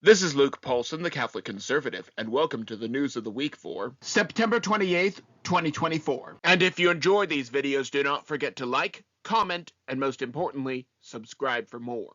This is Luke Paulson, the Catholic Conservative, and welcome to the news of the week for September 28th, 2024. And if you enjoy these videos, do not forget to like, comment, and most importantly, subscribe for more.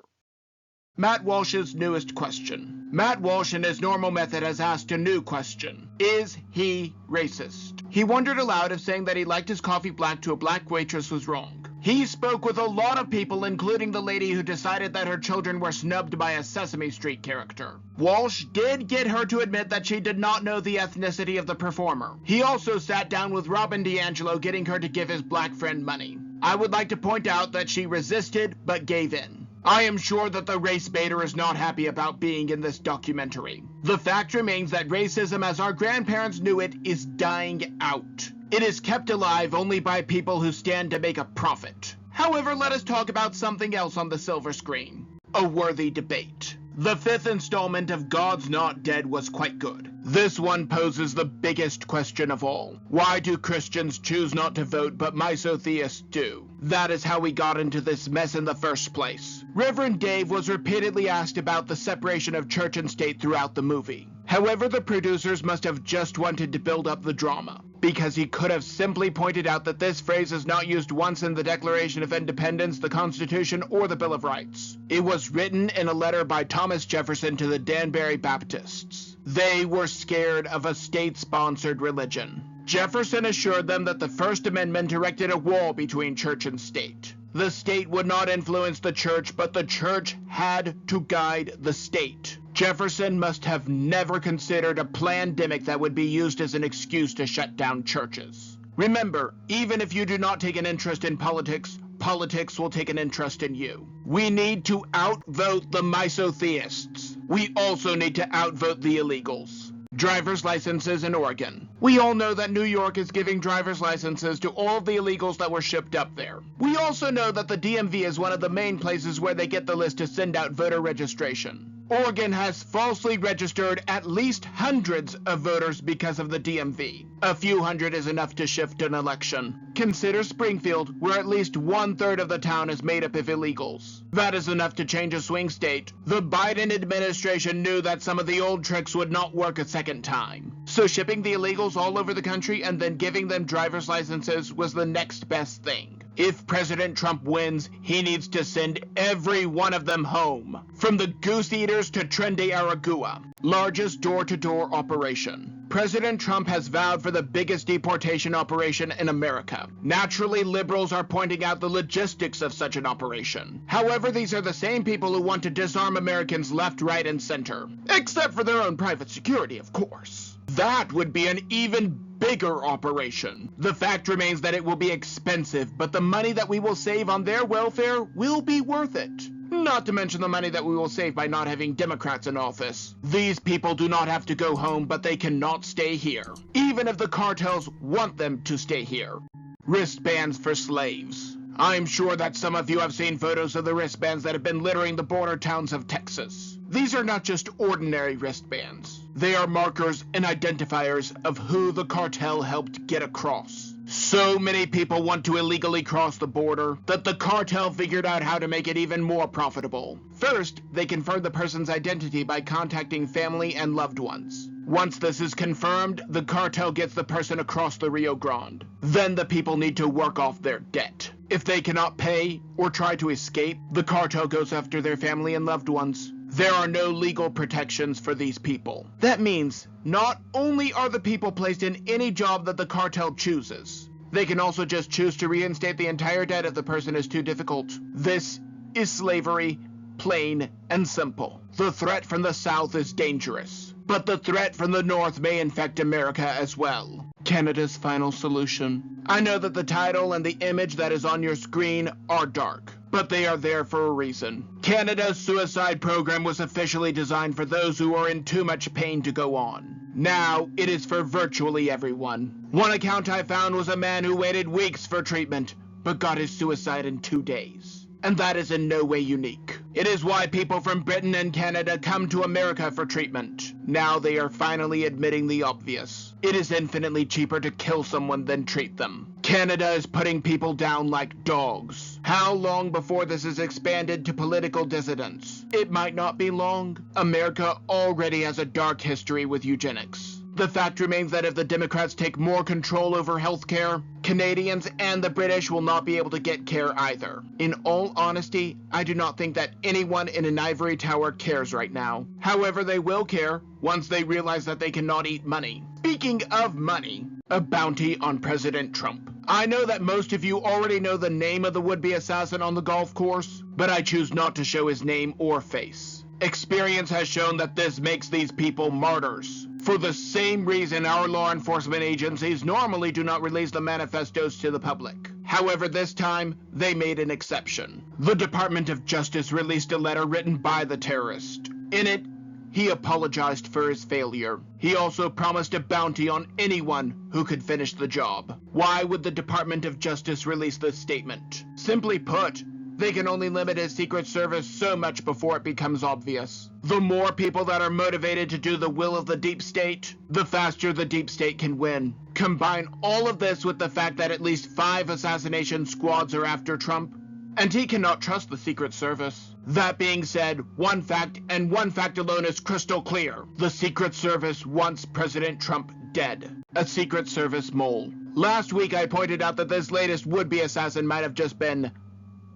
Matt Walsh's newest question. Matt Walsh, in his normal method, has asked a new question. Is he racist? He wondered aloud if saying that he liked his coffee black to a black waitress was wrong. He spoke with a lot of people, including the lady who decided that her children were snubbed by a Sesame Street character. Walsh did get her to admit that she did not know the ethnicity of the performer. He also sat down with Robin DiAngelo, getting her to give his black friend money. I would like to point out that she resisted, but gave in. I am sure that the race baiter is not happy about being in this documentary. The fact remains that racism, as our grandparents knew it, is dying out. It is kept alive only by people who stand to make a profit. However, let us talk about something else on the silver screen. A worthy debate. The fifth installment of God's Not Dead was quite good. This one poses the biggest question of all. Why do Christians choose not to vote but misotheists do? That is how we got into this mess in the first place. Reverend Dave was repeatedly asked about the separation of church and state throughout the movie. However, the producers must have just wanted to build up the drama, because he could have simply pointed out that this phrase is not used once in the Declaration of Independence, the Constitution, or the Bill of Rights. It was written in a letter by Thomas Jefferson to the Danbury Baptists. They were scared of a state-sponsored religion. Jefferson assured them that the First Amendment erected a wall between church and state. The state would not influence the church, but the church had to guide the state. Jefferson must have never considered a pandemic that would be used as an excuse to shut down churches. Remember, even if you do not take an interest in politics, politics will take an interest in you. We need to outvote the misotheists. We also need to outvote the illegals. Driver's licenses in Oregon. We all know that New York is giving driver's licenses to all of the illegals that were shipped up there. We also know that the DMV is one of the main places where they get the list to send out voter registration. Oregon has falsely registered at least hundreds of voters because of the DMV. A few hundred is enough to shift an election. Consider Springfield, where at least 1/3 of the town is made up of illegals. That is enough to change a swing state. The Biden administration knew that some of the old tricks would not work a second time. So shipping the illegals all over the country and then giving them driver's licenses was the next best thing. If President Trump wins, he needs to send every one of them home. From the Goose Eaters to Trendy Aragua. Largest door-to-door operation. President Trump has vowed for the biggest deportation operation in America. Naturally, liberals are pointing out the logistics of such an operation. However, these are the same people who want to disarm Americans left, right, and center. Except for their own private security, of course. That would be an even bigger operation. The fact remains that it will be expensive, but the money that we will save on their welfare will be worth it. Not to mention the money that we will save by not having Democrats in office. These people do not have to go home, but they cannot stay here, even if the cartels want them to stay here. Wristbands for slaves. I'm sure that some of you have seen photos of the wristbands that have been littering the border towns of Texas. These are not just ordinary wristbands. They are markers and identifiers of who the cartel helped get across. So many people want to illegally cross the border that the cartel figured out how to make it even more profitable. First, they confirm the person's identity by contacting family and loved ones. Once this is confirmed, the cartel gets the person across the Rio Grande. Then the people need to work off their debt. If they cannot pay or try to escape, the cartel goes after their family and loved ones. There are no legal protections for these people. That means not only are the people placed in any job that the cartel chooses, they can also just choose to reinstate the entire debt if the person is too difficult. This is slavery, plain and simple. The threat from the South is dangerous, but the threat from the North may infect America as well. Canada's final solution. I know that the title and the image that is on your screen are dark, but they are there for a reason. Canada's suicide program was officially designed for those who are in too much pain to go on. Now, it is for virtually everyone. One account I found was a man who waited weeks for treatment, but got his suicide in 2 days. And that is in no way unique. It is why people from Britain and Canada come to America for treatment. Now they are finally admitting the obvious. It is infinitely cheaper to kill someone than treat them. Canada is putting people down like dogs. How long before this is expanded to political dissidents? It might not be long. America already has a dark history with eugenics. The fact remains that if the Democrats take more control over healthcare, Canadians and the British will not be able to get care either. In all honesty, I do not think that anyone in an ivory tower cares right now. However, they will care once they realize that they cannot eat money. Speaking of money, a bounty on President Trump. I know that most of you already know the name of the would-be assassin on the golf course, but I choose not to show his name or face. Experience has shown that this makes these people martyrs. For the same reason our law enforcement agencies normally do not release the manifestos to the public. However, this time, they made an exception. The Department of Justice released a letter written by the terrorist. In it, he apologized for his failure. He also promised a bounty on anyone who could finish the job. Why would the Department of Justice release this statement? Simply put, they can only limit his Secret Service so much before it becomes obvious. The more people that are motivated to do the will of the deep state, the faster the deep state can win. Combine all of this with the fact that at least 5 assassination squads are after Trump, and he cannot trust the Secret Service. That being said, one fact, and one fact alone, is crystal clear. The Secret Service wants President Trump dead. A Secret Service mole. Last week I pointed out that this latest would-be assassin might have just been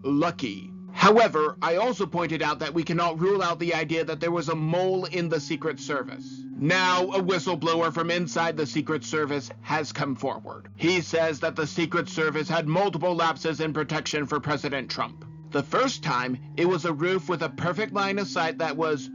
lucky. However, I also pointed out that we cannot rule out the idea that there was a mole in the Secret Service. Now, a whistleblower from inside the Secret Service has come forward. He says that the Secret Service had multiple lapses in protection for President Trump. The first time, it was a roof with a perfect line of sight that was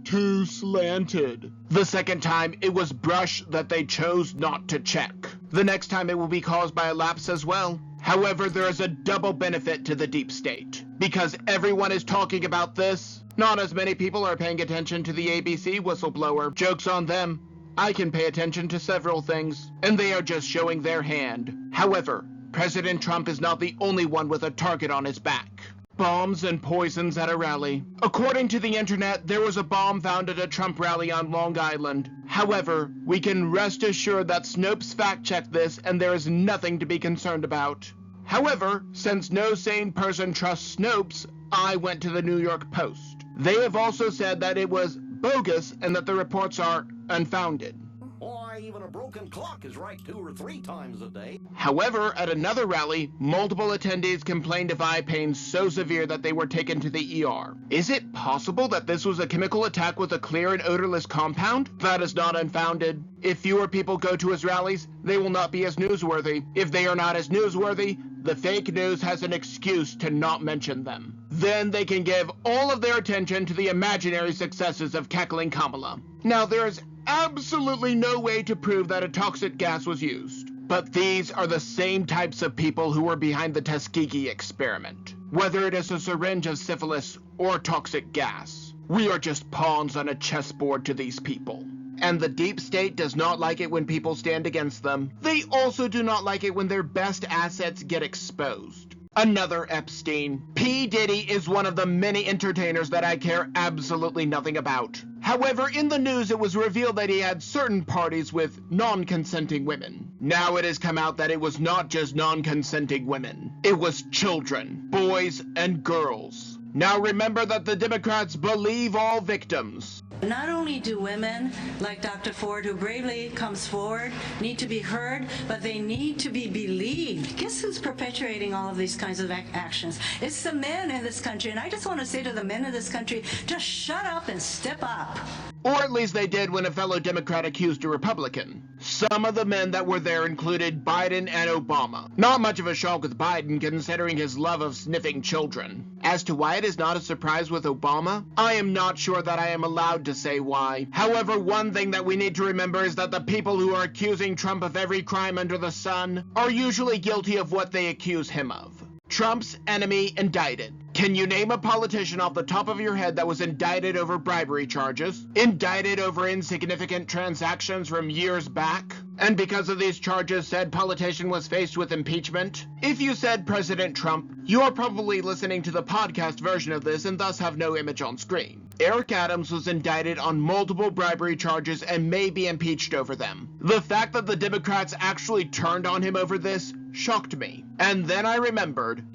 too slanted. The second time, it was brush that they chose not to check. The next time, it will be caused by a lapse as well. However, there is a double benefit to the deep state. Because everyone is talking about this, not as many people are paying attention to the ABC whistleblower. Joke's on them. I can pay attention to several things, and they are just showing their hand. However, President Trump is not the only one with a target on his back. Bombs and poisons at a rally. According to the internet, there was a bomb found at a Trump rally on Long Island. However, we can rest assured that Snopes fact-checked this and there is nothing to be concerned about. However, since no sane person trusts Snopes, I went to the New York Post. They have also said that it was bogus and that the reports are unfounded. Why, even a broken clock is right 2 or 3 times a day. However, at another rally, multiple attendees complained of eye pain so severe that they were taken to the ER. Is it possible that this was a chemical attack with a clear and odorless compound? That is not unfounded. If fewer people go to his rallies, they will not be as newsworthy. If they are not as newsworthy, the fake news has an excuse to not mention them. Then they can give all of their attention to the imaginary successes of cackling Kamala. Now, there is absolutely no way to prove that a toxic gas was used. But these are the same types of people who were behind the Tuskegee experiment. Whether it is a syringe of syphilis or toxic gas, we are just pawns on a chessboard to these people. And the deep state does not like it when people stand against them. They also do not like it when their best assets get exposed. Another Epstein. P. Diddy is one of the many entertainers that I care absolutely nothing about. However, in the news it was revealed that he had certain parties with non-consenting women. Now it has come out that it was not just non-consenting women. It was children, boys and girls. Now remember that the Democrats believe all victims. Not only do women, like Dr. Ford, who bravely comes forward, need to be heard, but they need to be believed. Guess who's perpetuating all of these kinds of actions? It's the men in this country, and I just want to say to the men in this country, just shut up and step up. Or at least they did when a fellow Democrat accused a Republican. Some of the men that were there included Biden and Obama. Not much of a shock with Biden, considering his love of sniffing children. As to why it is not a surprise with Obama, I am not sure that I am allowed to say why. However, one thing that we need to remember is that the people who are accusing Trump of every crime under the sun are usually guilty of what they accuse him of. Trump's enemy indicted. Can you name a politician off the top of your head that was indicted over bribery charges? Indicted over insignificant transactions from years back? And because of these charges, said politician was faced with impeachment? If you said President Trump, you are probably listening to the podcast version of this and thus have no image on screen. Eric Adams was indicted on multiple bribery charges and may be impeached over them. The fact that the Democrats actually turned on him over this shocked me. And then I remembered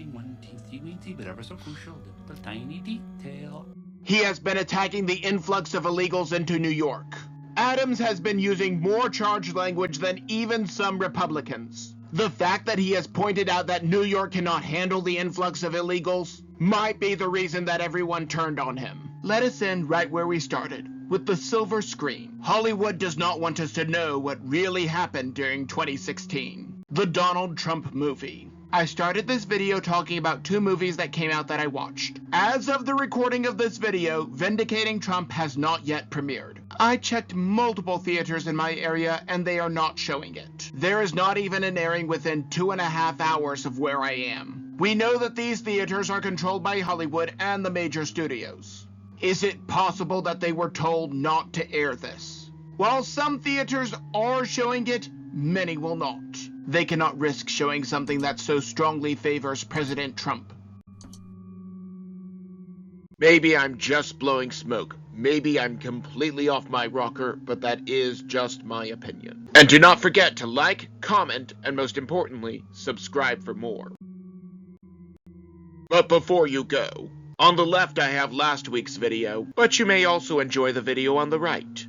he has been attacking the influx of illegals into New York. Adams has been using more charged language than even some Republicans. The fact that he has pointed out that New York cannot handle the influx of illegals might be the reason that everyone turned on him. Let us end right where we started, with the silver screen. Hollywood does not want us to know what really happened during 2016. The Donald Trump movie. I started this video talking about 2 movies that came out that I watched. As of the recording of this video, Vindicating Trump has not yet premiered. I checked multiple theaters in my area and they are not showing it. There is not even an airing within 2.5 hours of where I am. We know that these theaters are controlled by Hollywood and the major studios. Is it possible that they were told not to air this? While some theaters are showing it, many will not. They cannot risk showing something that so strongly favors President Trump. Maybe I'm just blowing smoke. Maybe I'm completely off my rocker, but that is just my opinion. And do not forget to like, comment, and most importantly, subscribe for more. But before you go, on the left I have last week's video, but you may also enjoy the video on the right.